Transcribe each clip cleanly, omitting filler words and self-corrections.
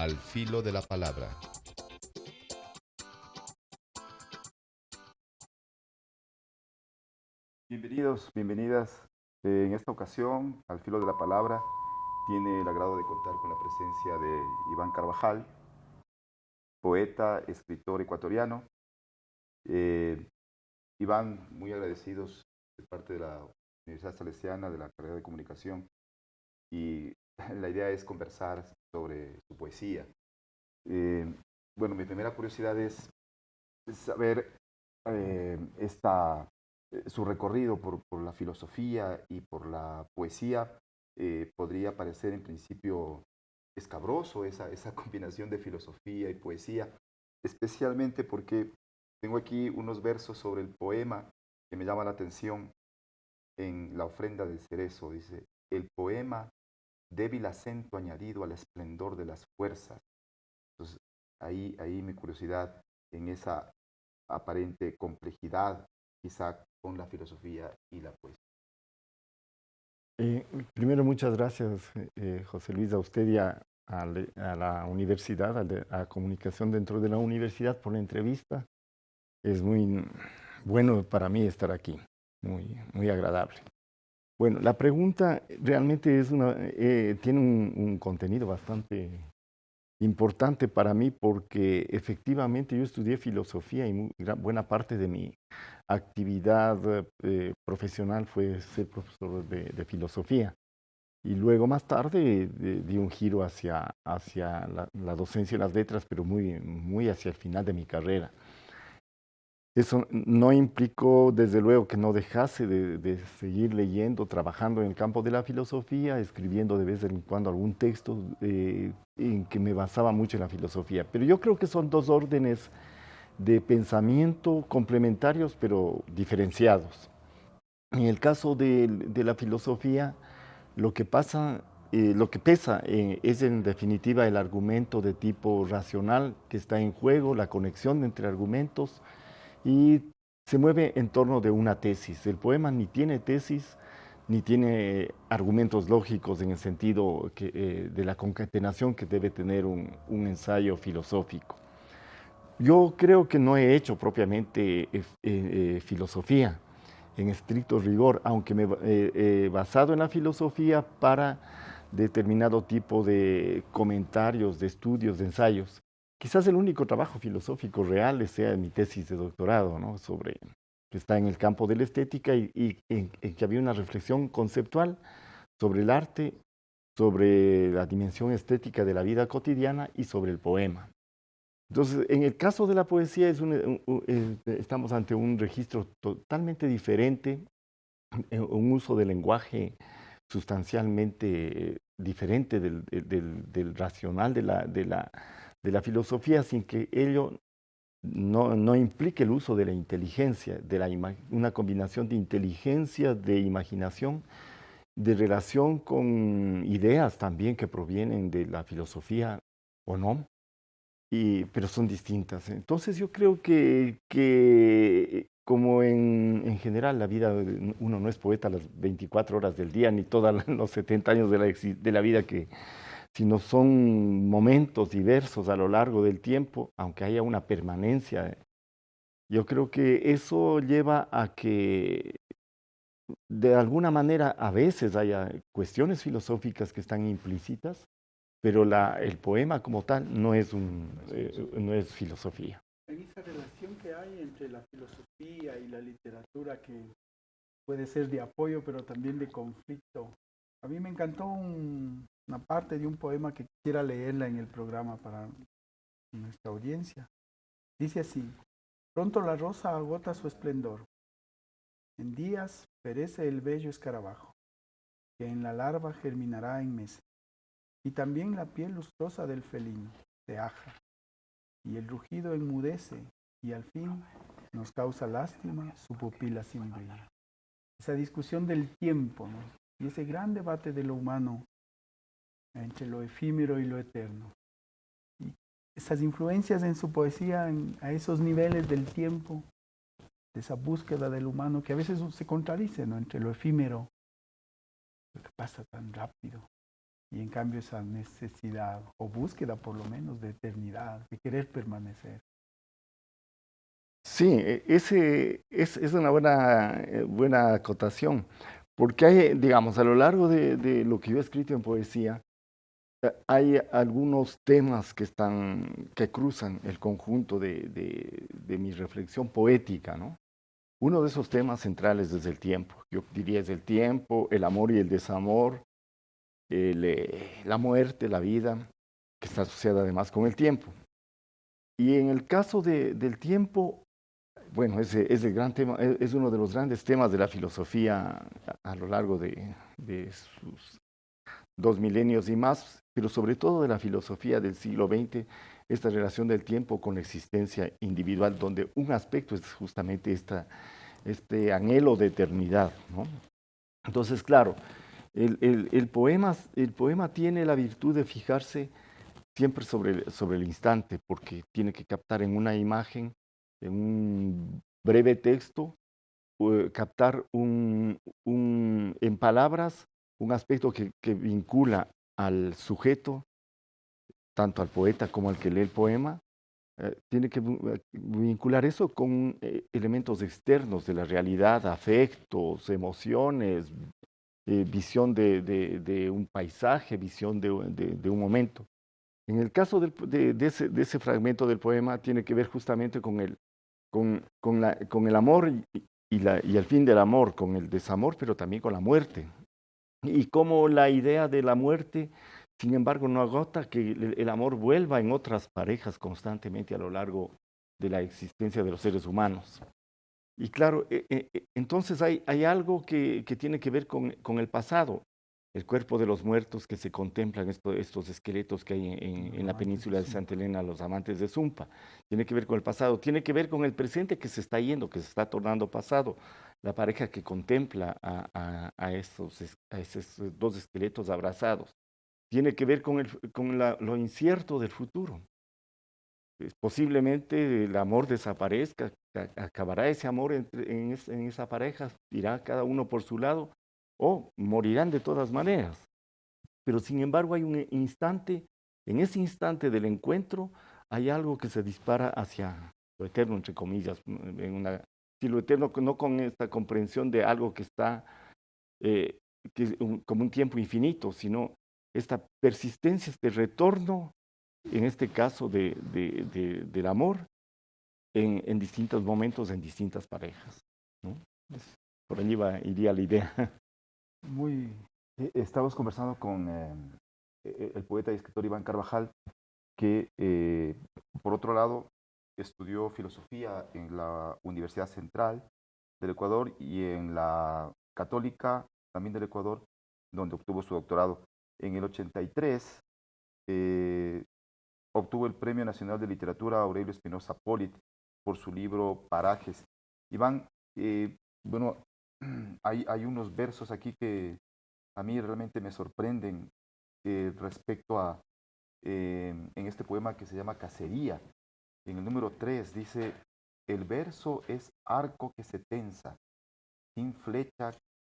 Al filo de la palabra. Bienvenidos, bienvenidas. En esta ocasión, al filo de la palabra, tiene el agrado de contar con la presencia de Iván Carvajal, poeta, escritor ecuatoriano. Eh, Iván, muy agradecidos de parte de la Universidad Salesiana, de la carrera de comunicación, y la idea es conversar sobre su poesía. Eh, bueno, mi primera curiosidad es saber su recorrido por la filosofía y por la poesía. Podría parecer en principio escabroso esa combinación de filosofía y poesía, especialmente porque tengo aquí unos versos sobre el poema que me llama la atención en la ofrenda del cerezo. Dice: el poema, débil acento añadido al esplendor de las fuerzas. Entonces, ahí mi curiosidad en esa aparente complejidad, quizá con la filosofía y la poesía. Primero, muchas gracias, José Luis, a usted y a la universidad, a comunicación dentro de la universidad por la entrevista. Es muy bueno para mí estar aquí, muy agradable. Bueno, la pregunta realmente tiene un contenido bastante importante para mí porque efectivamente yo estudié filosofía y buena parte de mi actividad profesional fue ser profesor de filosofía. Y luego más tarde di un giro hacia la docencia de las letras, pero muy hacia el final de mi carrera. Eso no implicó, desde luego, que no dejase de seguir leyendo, trabajando en el campo de la filosofía, escribiendo de vez en cuando algún texto en que me basaba mucho en la filosofía. Pero yo creo que son dos órdenes de pensamiento complementarios, pero diferenciados. En el caso de la filosofía, lo que pasa, lo que pesa es en definitiva el argumento de tipo racional que está en juego, la conexión entre argumentos y se mueve en torno de una tesis. El poema ni tiene tesis ni tiene argumentos lógicos en el sentido de la concatenación que debe tener un ensayo filosófico. Yo creo que no he hecho propiamente filosofía en estricto rigor, aunque me he basado en la filosofía para determinado tipo de comentarios, de estudios, de ensayos. Quizás el único trabajo filosófico real sea mi tesis de doctorado, ¿no? Que está en el campo de la estética y en que había una reflexión conceptual sobre el arte, sobre la dimensión estética de la vida cotidiana y sobre el poema. Entonces, en el caso de la poesía estamos ante un registro totalmente diferente, un uso del lenguaje sustancialmente diferente del racional de la filosofía, sin que ello no implique el uso de la inteligencia, una combinación de inteligencia, de imaginación, de relación con ideas también que provienen de la filosofía o no, pero son distintas. Entonces yo creo que como en general la vida, uno no es poeta las 24 horas del día, ni todos los 70 años de la vida, sino son momentos diversos a lo largo del tiempo, aunque haya una permanencia. Yo creo que eso lleva a que de alguna manera a veces haya cuestiones filosóficas que están implícitas, pero el poema como tal no es filosofía. En esa relación que hay entre la filosofía y la literatura, que puede ser de apoyo, pero también de conflicto. A mí me encantó una parte de un poema que quisiera leerla en el programa para nuestra audiencia. Dice así: pronto la rosa agota su esplendor. En días perece el bello escarabajo, que en la larva germinará en meses. Y también la piel lustrosa del felino se aja, y el rugido enmudece, y al fin nos causa lástima su pupila sin brillo. Esa discusión del tiempo, ¿no? Y ese gran debate de lo humano entre lo efímero y lo eterno. Y esas influencias en su poesía, a esos niveles del tiempo, de esa búsqueda del humano que a veces se contradice, ¿no? Entre lo efímero, lo que pasa tan rápido, Y en cambio esa necesidad, o búsqueda por lo menos, de eternidad, de querer permanecer. Sí, es una buena acotación, porque hay, digamos, a lo largo de lo que yo he escrito en poesía, hay algunos temas que cruzan el conjunto de mi reflexión poética, ¿no? Uno de esos temas centrales es el tiempo. Yo diría es el tiempo, el amor y el desamor, la muerte, la vida, que está asociada además con el tiempo. Y en el caso del tiempo, bueno, ese es el gran tema, es uno de los grandes temas de la filosofía a lo largo de sus 2 milenios y más, pero sobre todo de la filosofía del siglo XX, esta relación del tiempo con la existencia individual, donde un aspecto es justamente este anhelo de eternidad, ¿no? Entonces, claro, el poema tiene la virtud de fijarse siempre sobre el instante, porque tiene que captar en una imagen, en un breve texto, captar en palabras un aspecto que vincula al sujeto, tanto al poeta como al que lee el poema, tiene que vincular eso con elementos externos de la realidad, afectos, emociones, visión de un paisaje, visión de un momento. En el caso de ese fragmento del poema, tiene que ver justamente con el amor y el fin del amor, con el desamor, pero también con la muerte. Y cómo la idea de la muerte, sin embargo, no agota que el amor vuelva en otras parejas constantemente a lo largo de la existencia de los seres humanos. Y claro, entonces hay algo que tiene que ver con el pasado, el cuerpo de los muertos que se contemplan, estos esqueletos que hay en la península de Santa Elena, los amantes de Zumpa. Tiene que ver con el pasado, tiene que ver con el presente que se está yendo, que se está tornando pasado. La pareja que contempla a esos dos esqueletos abrazados. Tiene que ver con lo incierto del futuro. Posiblemente el amor desaparezca, acabará ese amor en esa pareja, irá cada uno por su lado o morirán de todas maneras. Pero sin embargo hay un instante, en ese instante del encuentro hay algo que se dispara hacia lo eterno, entre comillas, si lo eterno no con esta comprensión de algo que está como un tiempo infinito, sino esta persistencia, este retorno en este caso del amor, en distintos momentos, en distintas parejas, ¿no? Por allí iría la idea. Muy, Estamos conversando con el poeta y escritor Iván Carvajal, que por otro lado estudió filosofía en la Universidad Central del Ecuador y en la Católica también del Ecuador, donde obtuvo su doctorado. En el 83 obtuvo el Premio Nacional de Literatura Aurelio Espinosa Polit por su libro Parajes. Iván, bueno, hay unos versos aquí que a mí realmente me sorprenden respecto a, en este poema que se llama Cacería. En el número 3 dice, el verso es arco que se tensa, sin flecha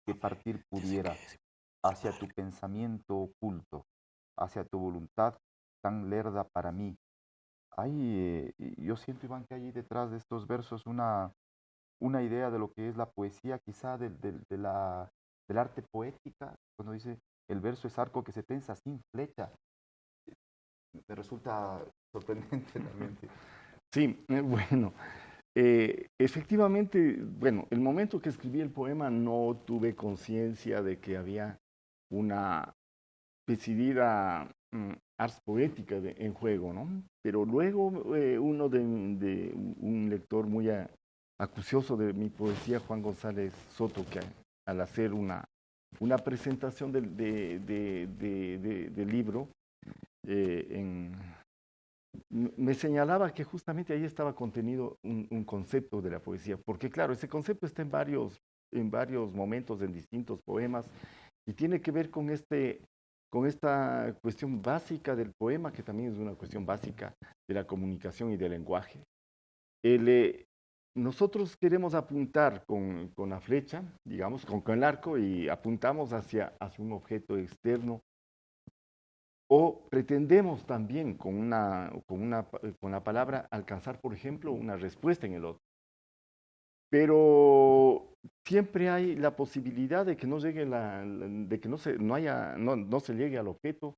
que partir pudiera, hacia tu pensamiento oculto, hacia tu voluntad tan lerda para mí. Yo siento, Iván, que hay detrás de estos versos una idea de lo que es la poesía, quizá del arte poética, cuando dice el verso es arco que se tensa sin flecha. Me resulta sorprendente realmente. Sí, bueno, efectivamente, bueno, el momento que escribí el poema no tuve conciencia de que había una decidida ars poética en juego, ¿no? Pero luego un lector muy acucioso de mi poesía, Juan González Soto, que al hacer una presentación del libro, me señalaba que justamente ahí estaba contenido un concepto de la poesía, porque claro, ese concepto está en varios momentos, en distintos poemas, y tiene que ver con esta cuestión básica del poema, que también es una cuestión básica de la comunicación y del lenguaje. Nosotros queremos apuntar con la flecha, digamos, con el arco, y apuntamos hacia un objeto externo, o pretendemos también con la palabra alcanzar, por ejemplo, una respuesta en el otro. Pero siempre hay la posibilidad de que no llegue de que no se llegue al objeto,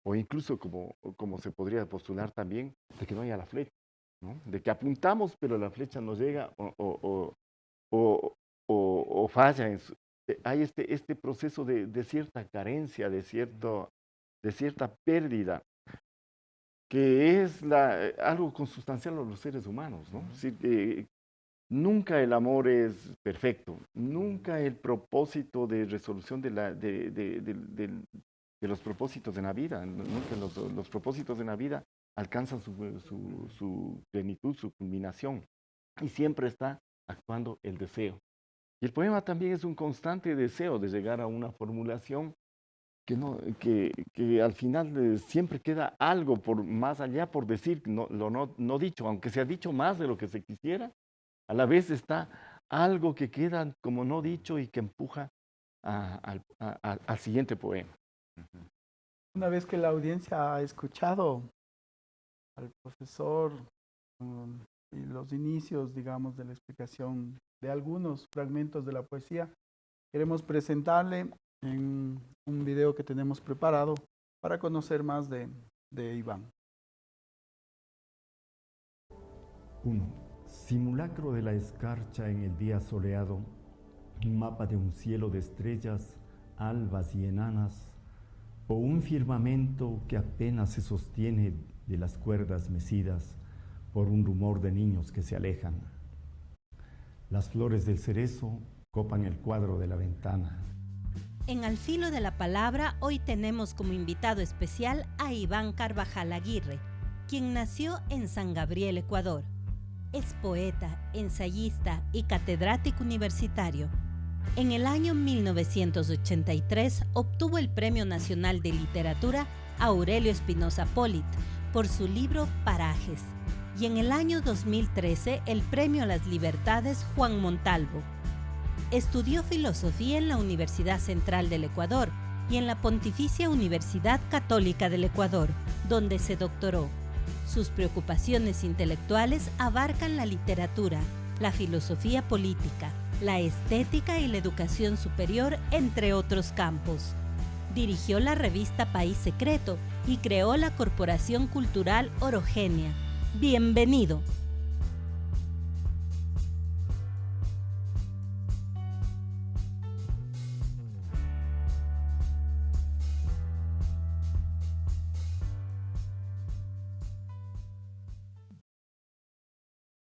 o incluso como se podría postular también, de que no haya la flecha, ¿no? De que apuntamos, pero la flecha no llega o falla. Hay este proceso de cierta carencia, de cierta pérdida, que es algo consustancial a los seres humanos, ¿no? Es decir, nunca el amor es perfecto, nunca el propósito de resolución de los propósitos en la vida, nunca los propósitos en la vida alcanzan su plenitud, su culminación, y siempre está actuando el deseo. Y el poema también es un constante deseo de llegar a una formulación que al final siempre queda algo más allá por decir, no dicho, aunque se ha dicho más de lo que se quisiera, a la vez está algo que queda como no dicho y que empuja al siguiente poema. Una vez que la audiencia ha escuchado al profesor y los inicios, digamos, de la explicación de algunos fragmentos de la poesía, queremos presentarle en un video que tenemos preparado para conocer más de Iván. 1. Simulacro de la escarcha en el día soleado, mapa de un cielo de estrellas, albas y enanas, o un firmamento que apenas se sostiene de las cuerdas mecidas por un rumor de niños que se alejan. Las flores del cerezo copan el cuadro de la ventana. En Al Filo de la Palabra hoy tenemos como invitado especial a Iván Carvajal Aguirre, quien nació en San Gabriel, Ecuador. Es poeta, ensayista y catedrático universitario. En el año 1983 obtuvo el Premio Nacional de Literatura Aurelio Espinosa Polit por su libro Parajes, y en el año 2013 el Premio a las Libertades Juan Montalvo. Estudió filosofía en la Universidad Central del Ecuador y en la Pontificia Universidad Católica del Ecuador, donde se doctoró. Sus preocupaciones intelectuales abarcan la literatura, la filosofía política, la estética y la educación superior, entre otros campos. Dirigió la revista País Secreto y creó la Corporación Cultural Orogenia. Bienvenido.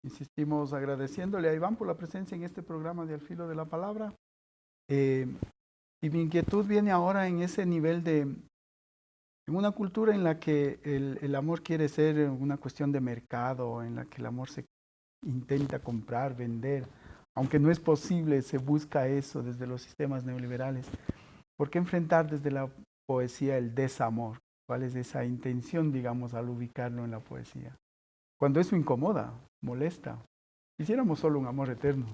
Insistimos agradeciéndole a Iván por la presencia en este programa de Al Filo de la Palabra. Y mi inquietud viene ahora en ese nivel en una cultura en la que el amor quiere ser una cuestión de mercado, en la que el amor se intenta comprar, vender, aunque no es posible, se busca eso desde los sistemas neoliberales. ¿Por qué enfrentar desde la poesía el desamor? ¿Cuál es esa intención, digamos, al ubicarlo en la poesía? Cuando eso incomoda, molesta. Quisiéramos solo un amor eterno.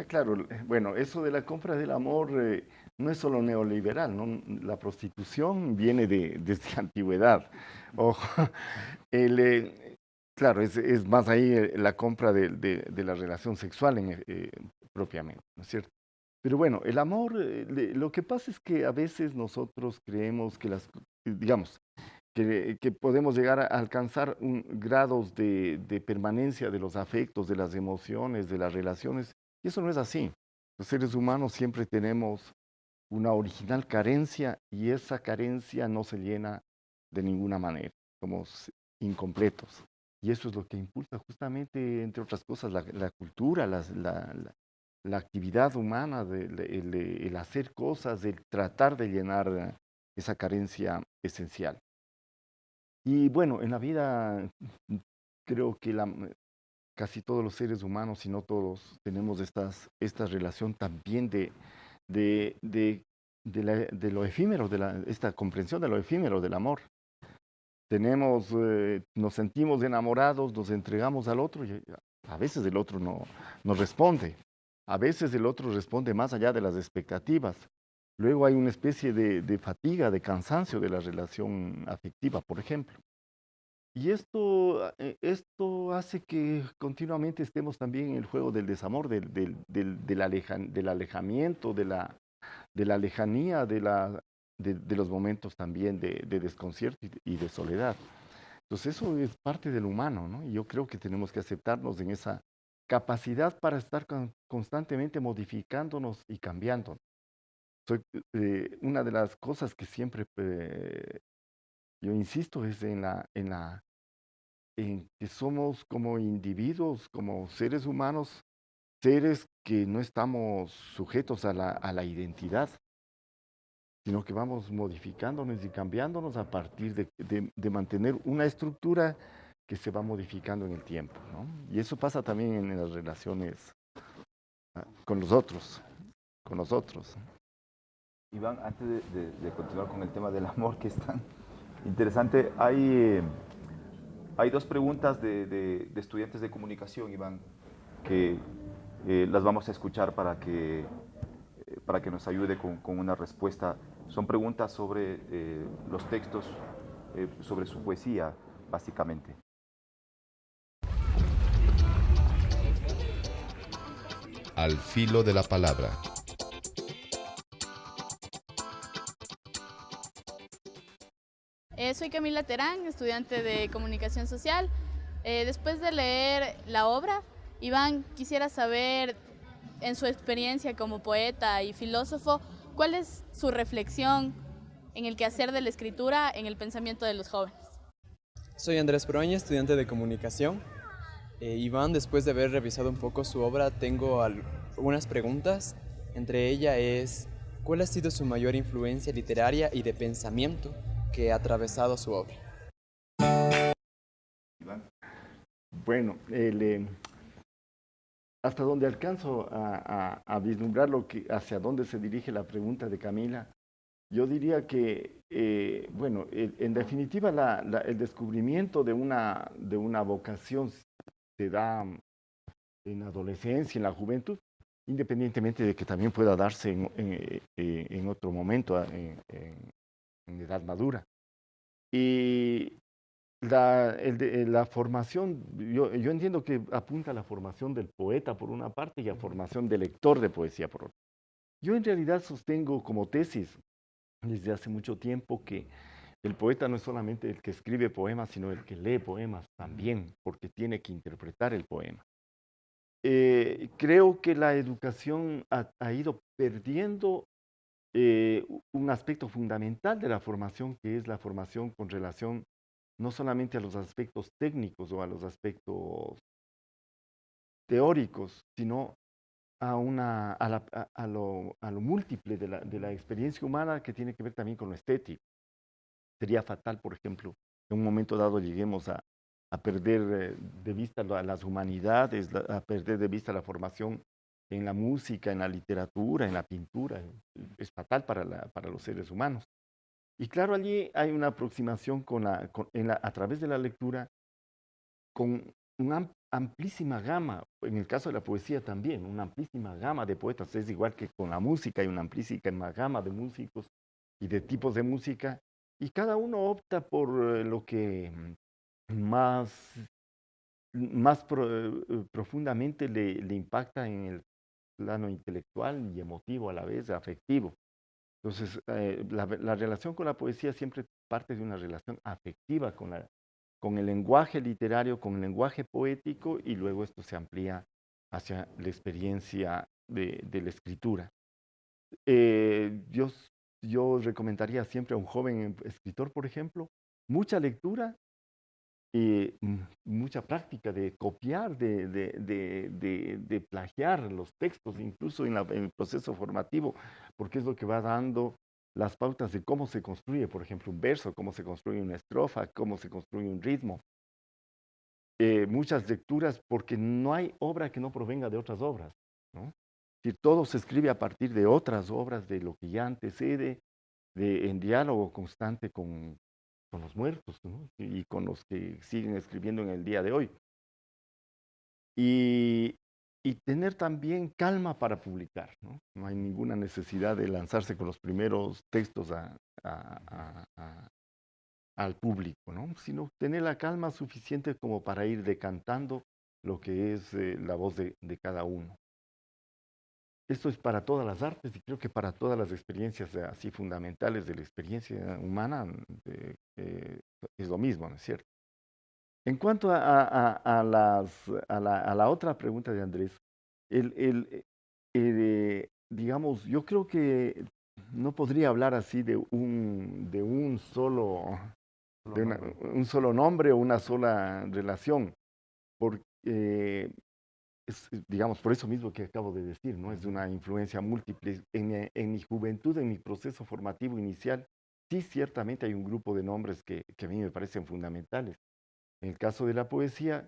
Claro, bueno, eso de la compra del amor no es solo neoliberal, ¿no? La prostitución viene desde la antigüedad. Ojo, claro, es más ahí la compra de la relación sexual propiamente, ¿no es cierto? Pero bueno, el amor, lo que pasa es que a veces nosotros creemos que digamos, que podemos llegar a alcanzar grados de permanencia de los afectos, de las emociones, de las relaciones, y eso no es así. Los seres humanos siempre tenemos una original carencia y esa carencia no se llena de ninguna manera. Somos incompletos. Y eso es lo que impulsa justamente, entre otras cosas, la cultura, la actividad humana, el hacer cosas, el tratar de llenar esa carencia esencial. Y bueno, en la vida creo que casi todos los seres humanos, si no todos, tenemos esta relación también de lo efímero, esta comprensión de lo efímero del amor. Nos sentimos enamorados, nos entregamos al otro y a veces el otro no nos responde. A veces el otro responde más allá de las expectativas. Luego hay una especie de fatiga, de cansancio de la relación afectiva, por ejemplo. Y esto hace que continuamente estemos también en el juego del desamor, del alejamiento, de la lejanía, de los momentos también de desconcierto y de soledad. Entonces eso es parte del humano, ¿no? Y yo creo que tenemos que aceptarnos en esa capacidad para estar constantemente modificándonos y cambiando. Una de las cosas que siempre yo insisto es en que somos como individuos, como seres humanos, seres que no estamos sujetos a la identidad, sino que vamos modificándonos y cambiándonos a partir de mantener una estructura que se va modificando en el tiempo, ¿no? Y eso pasa también en las relaciones con los otros, con nosotros. Iván, antes de continuar con el tema del amor, que es tan interesante, hay dos preguntas de estudiantes de comunicación, Iván, que las vamos a escuchar para que nos ayude con una respuesta. Son preguntas sobre los textos, sobre su poesía, básicamente. Al filo de la palabra. Soy Camila Terán, estudiante de Comunicación Social. Después de leer la obra, Iván, quisiera saber, en su experiencia como poeta y filósofo, ¿cuál es su reflexión en el quehacer de la escritura en el pensamiento de los jóvenes? Soy Andrés Proña, estudiante de Comunicación. Iván, después de haber revisado un poco su obra, tengo algunas preguntas. Entre ellas es, ¿cuál ha sido su mayor influencia literaria y de pensamiento que ha atravesado su obra? Bueno, hasta donde alcanzo a vislumbrar hacia dónde se dirige la pregunta de Camila, yo diría que, bueno, en definitiva el descubrimiento de una vocación se da en la adolescencia, en la juventud, independientemente de que también pueda darse en otro momento, en edad madura. Y la formación, yo entiendo que apunta a la formación del poeta por una parte y a formación del lector de poesía por otra. Yo en realidad sostengo como tesis desde hace mucho tiempo que el poeta no es solamente el que escribe poemas, sino el que lee poemas también, porque tiene que interpretar el poema. Creo que la educación ha ido perdiendo un aspecto fundamental de la formación, que es la formación con relación no solamente a los aspectos técnicos o a los aspectos teóricos, sino a lo múltiple de la experiencia humana, que tiene que ver también con lo estético. Sería fatal, por ejemplo, en un momento dado lleguemos a perder de vista las humanidades, a perder de vista la formación en la música, en la literatura, en la pintura. Es fatal para los seres humanos. Y claro, allí hay una aproximación a través de la lectura con una amplísima gama, en el caso de la poesía también, una amplísima gama de poetas. Es igual que con la música, hay una amplísima gama de músicos y de tipos de música, y cada uno opta por lo que más profundamente le impacta en el plano intelectual y emotivo a la vez, afectivo. Entonces, la relación con la poesía siempre parte de una relación afectiva con el lenguaje literario, con el lenguaje poético, y luego esto se amplía hacia la experiencia de la escritura. Yo recomendaría siempre a un joven escritor, por ejemplo, mucha lectura y mucha práctica de copiar, de plagiar los textos, incluso en el proceso formativo, porque es lo que va dando las pautas de cómo se construye, por ejemplo, un verso, cómo se construye una estrofa, cómo se construye un ritmo. Muchas lecturas, porque no hay obra que no provenga de otras obras, ¿no? Si todo se escribe a partir de otras obras, de lo que ya antecede, en diálogo constante con los muertos, ¿no? Y con los que siguen escribiendo en el día de hoy. Y y tener también calma para publicar, ¿no? No hay ninguna necesidad de lanzarse con los primeros textos al público, ¿no? Sino tener la calma suficiente como para ir decantando lo que es la voz de cada uno. Esto es para todas las artes y creo que para todas las experiencias así fundamentales de la experiencia humana es lo mismo, ¿no es cierto? En cuanto a la otra pregunta de Andrés, digamos, yo creo que no podría hablar así de un solo nombre o una sola relación, porque digamos, por eso mismo que acabo de decir, ¿no? Es una influencia múltiple. En mi juventud, en mi proceso formativo inicial, sí, ciertamente hay un grupo de nombres que a mí me parecen fundamentales. En el caso de la poesía,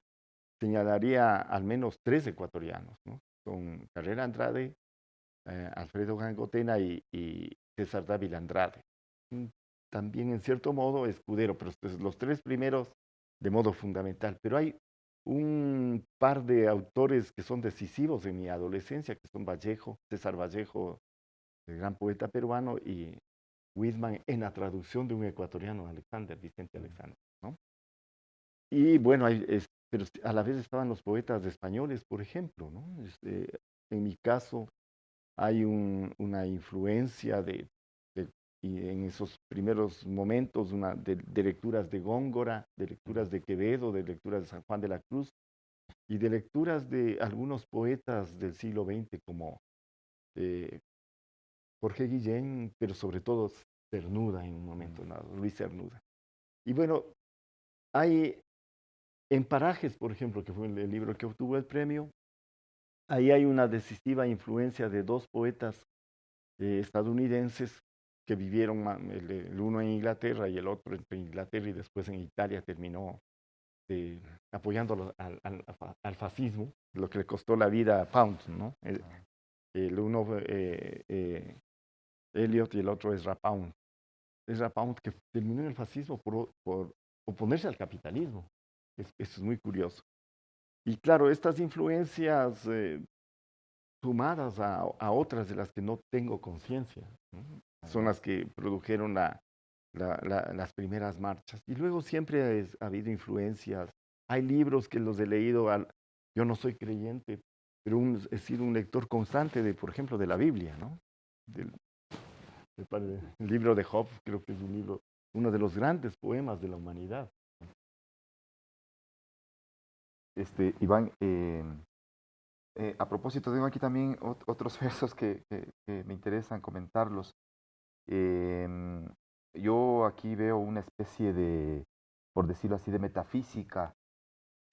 señalaría al menos 3 ecuatorianos, ¿no? Son Carrera Andrade, Alfredo Gangotena y César Dávila Andrade. También, en cierto modo, Escudero, pero los 3 primeros de modo fundamental. Pero hay un par de autores que son decisivos en mi adolescencia, que son Vallejo, César Vallejo, el gran poeta peruano, y Whitman en la traducción de un ecuatoriano, Vicente Alexander, ¿no? Y bueno, pero a la vez estaban los poetas españoles, por ejemplo, ¿no? En mi caso, hay una influencia y en esos primeros momentos de lecturas de Góngora, de lecturas de Quevedo, de lecturas de San Juan de la Cruz y de lecturas de algunos poetas del siglo XX como Jorge Guillén, pero sobre todo Cernuda en un momento dado, Luis Cernuda. Y bueno, hay en Parajes, por ejemplo, que fue el libro que obtuvo el premio, ahí hay una decisiva influencia de 2 poetas estadounidenses que vivieron, el uno en Inglaterra y el otro entre Inglaterra y después en Italia terminó apoyando al fascismo, lo que le costó la vida a Pound, ¿no? El uno Eliot y el otro Ezra Pound. Ezra Pound que terminó en el fascismo por oponerse al capitalismo. Eso es muy curioso. Y claro, estas influencias sumadas a otras de las que no tengo conciencia, ¿no? Son las que produjeron las primeras marchas. Y luego siempre ha habido influencias. Hay libros que los he leído, yo no soy creyente, pero he sido un lector constante por ejemplo, de la Biblia, ¿no? El libro de Job, creo que es uno de los grandes poemas de la humanidad. Iván, a propósito, tengo aquí también otros versos que me interesan comentarlos. Yo aquí veo una especie de, por decirlo así, de metafísica,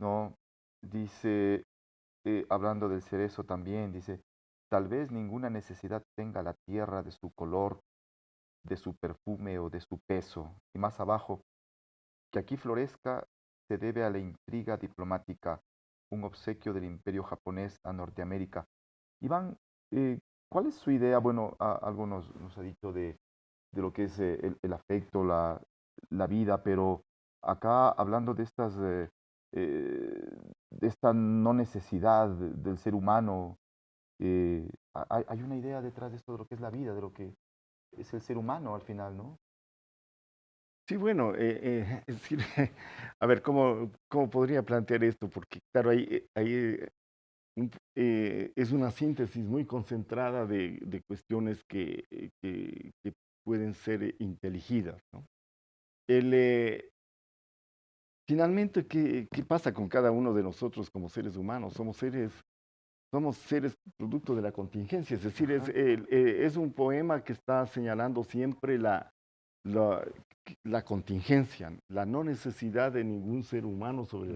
¿no? Dice, hablando del cerezo también, dice, tal vez ninguna necesidad tenga la tierra de su color, de su perfume o de su peso. Y más abajo, que aquí florezca se debe a la intriga diplomática, un obsequio del imperio japonés a Norteamérica. Iván, ¿cuál es su idea? Bueno, algo nos ha dicho de lo que es el afecto, la vida, pero acá hablando de esta no necesidad del ser humano, hay una idea detrás de esto de lo que es la vida, de lo que es el ser humano al final, ¿no? Sí, bueno, es decir, a ver, ¿cómo podría plantear esto? Porque, claro, es una síntesis muy concentrada de cuestiones que pueden ser inteligidas, ¿no? Finalmente, ¿qué pasa con cada uno de nosotros como seres humanos? Somos seres producto de la contingencia, es decir, es un poema que está señalando siempre la contingencia, la no necesidad de ningún ser humano sobre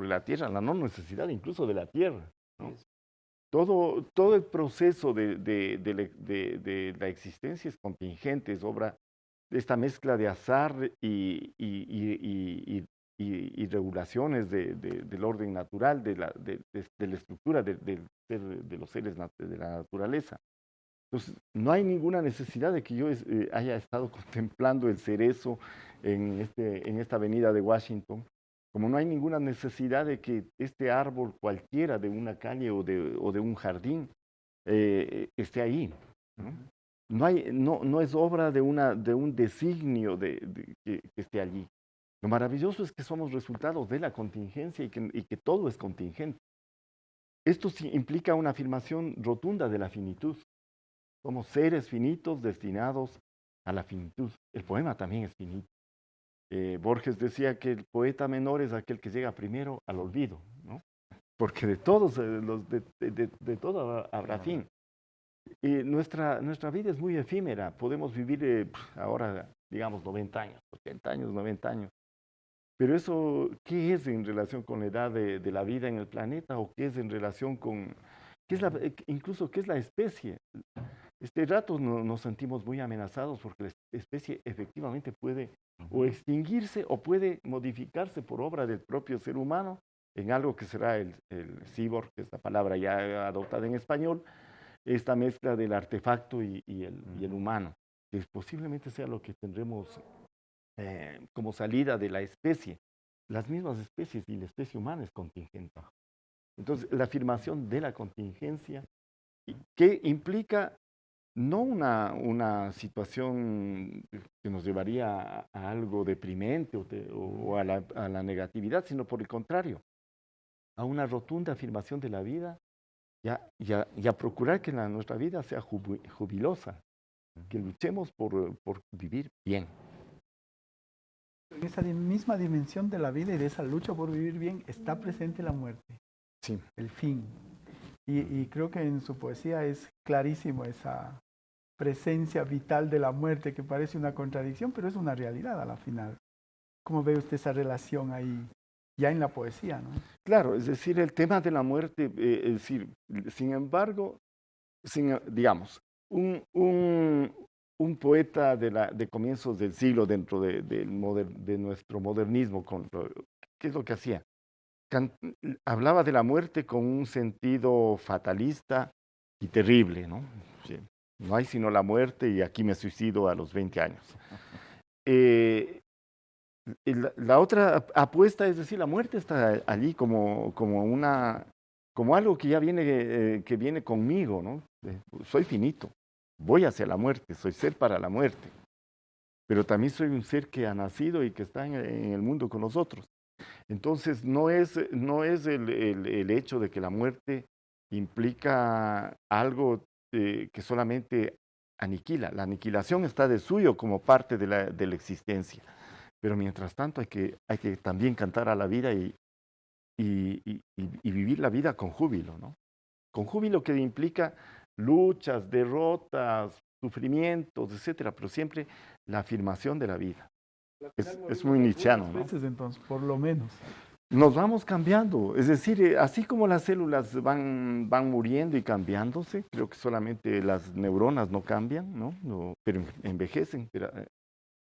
la tierra, la no necesidad incluso de la tierra, ¿no? Todo el proceso de la existencia es contingente, es obra de esta mezcla de azar y regulaciones del orden natural, de la estructura de los seres de la naturaleza. Entonces, no hay ninguna necesidad de que yo haya estado contemplando el cerezo en esta avenida de Washington Como no hay ninguna necesidad de que este árbol cualquiera de una calle o de un jardín esté ahí, ¿no? No es obra de un designio que esté allí. Lo maravilloso es que somos resultados de la contingencia y que todo es contingente. Esto sí implica una afirmación rotunda de la finitud. Somos seres finitos destinados a la finitud. El poema también es finito. Borges decía que el poeta menor es aquel que llega primero al olvido, ¿no? Porque de todos de todo habrá fin. Nuestra vida es muy efímera. Podemos vivir ahora, digamos, 90 años, 80 años, 90 años. Pero eso, ¿qué es en relación con la edad de la vida en el planeta? ¿O qué es en relación con, incluso qué es la especie? Este rato nos sentimos muy amenazados porque la especie efectivamente puede o extinguirse o puede modificarse por obra del propio ser humano en algo que será el cyborg, que es la palabra ya adoptada en español, esta mezcla del artefacto y el humano, que posiblemente sea lo que tendremos como salida de la especie. Las mismas especies y la especie humana es contingente. Entonces, la afirmación de la contingencia, que implica no una situación que nos llevaría a algo deprimente o a la negatividad, sino por el contrario, a una rotunda afirmación de la vida y a procurar que nuestra vida sea jubilosa, que luchemos por vivir bien. En esa misma dimensión de la vida y de esa lucha por vivir bien está presente la muerte, sí, el fin. Y creo que en su poesía es clarísimo esa presencia vital de la muerte, que parece una contradicción, pero es una realidad a la final. ¿Cómo ve usted esa relación ahí, ya en la poesía, ¿no? Claro, es decir, el tema de la muerte, es decir, sin embargo, digamos, un poeta de comienzos del siglo dentro de nuestro modernismo, ¿qué es lo que hacía? Hablaba de la muerte con un sentido fatalista y terrible, ¿no? Sí, no hay sino la muerte y aquí me suicido a los 20 años. La otra apuesta es decir, la muerte está allí como algo que ya viene conmigo, ¿no? Soy finito, voy hacia la muerte, soy ser para la muerte, pero también soy un ser que ha nacido y que está en el mundo con nosotros. Entonces, no es el hecho de que la muerte implica algo que solamente aniquila. La aniquilación está de suyo como parte de la existencia. Pero mientras tanto hay que también cantar a la vida y vivir la vida con júbilo, ¿no? Con júbilo que implica luchas, derrotas, sufrimientos, etcétera, pero siempre la afirmación de la vida. Es muy nietzscheano, ¿no? Veces, entonces, por lo menos. Nos vamos cambiando, es decir, así como las células van muriendo y cambiándose, creo que solamente las neuronas no cambian, ¿no? Pero envejecen, pero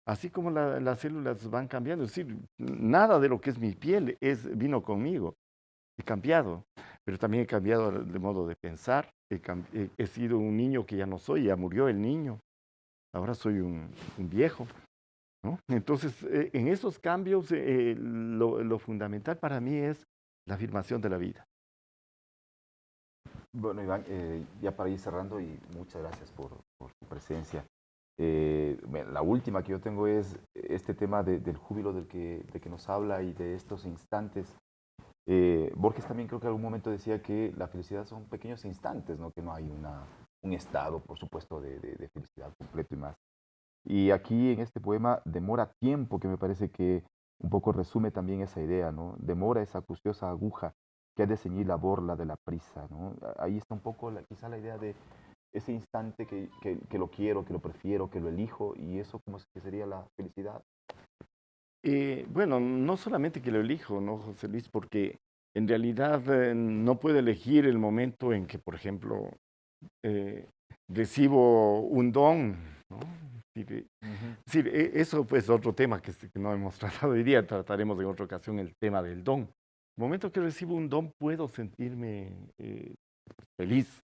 así como las células van cambiando, es decir, nada de lo que es mi piel vino conmigo. He cambiado, pero también he cambiado de modo de pensar. He sido un niño que ya no soy, ya murió el niño. Ahora soy un viejo, ¿no? Entonces, en esos cambios, lo fundamental para mí es la afirmación de la vida. Bueno, Iván, ya para ir cerrando, y muchas gracias por tu presencia. La última que yo tengo es este tema del júbilo de que nos habla y de estos instantes. Borges también creo que en algún momento decía que la felicidad son pequeños instantes, ¿no? Que no hay un estado, por supuesto, de felicidad completo y más. Y aquí en este poema, Demora tiempo, que me parece que un poco resume también esa idea, ¿no? Demora esa acuciosa aguja que ha de ceñir la borla de la prisa, ¿no? Ahí está un poco quizá la idea de ese instante que lo quiero, que lo prefiero, que lo elijo, y eso como que sería la felicidad. Bueno, no solamente que lo elijo, ¿no, José Luis? Porque en realidad no puedo elegir el momento en que, por ejemplo, recibo un don, ¿no? Eso pues es otro tema que no hemos tratado hoy día, trataremos en otra ocasión el tema del don. El momento que recibo un don puedo sentirme feliz,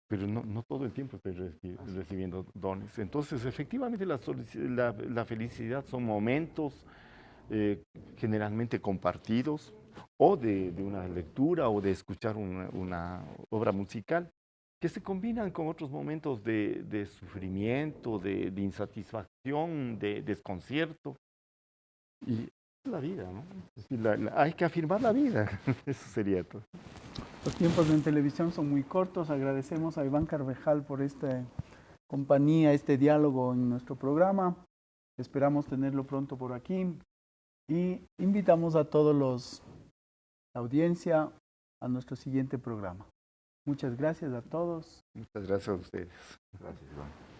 pero no todo el tiempo estoy recibiendo dones. Entonces, efectivamente, la felicidad son momentos generalmente compartidos, o de una lectura o de escuchar una obra musical, que se combinan con otros momentos de sufrimiento, de insatisfacción, de desconcierto. Y es la vida, ¿no? Es decir, hay que afirmar la vida. Eso sería todo. Los tiempos en televisión son muy cortos. Agradecemos a Iván Carvajal por esta compañía, este diálogo en nuestro programa. Esperamos tenerlo pronto por aquí. Y invitamos a todos la audiencia a nuestro siguiente programa. Muchas gracias a todos. Muchas gracias a ustedes. Gracias, Iván.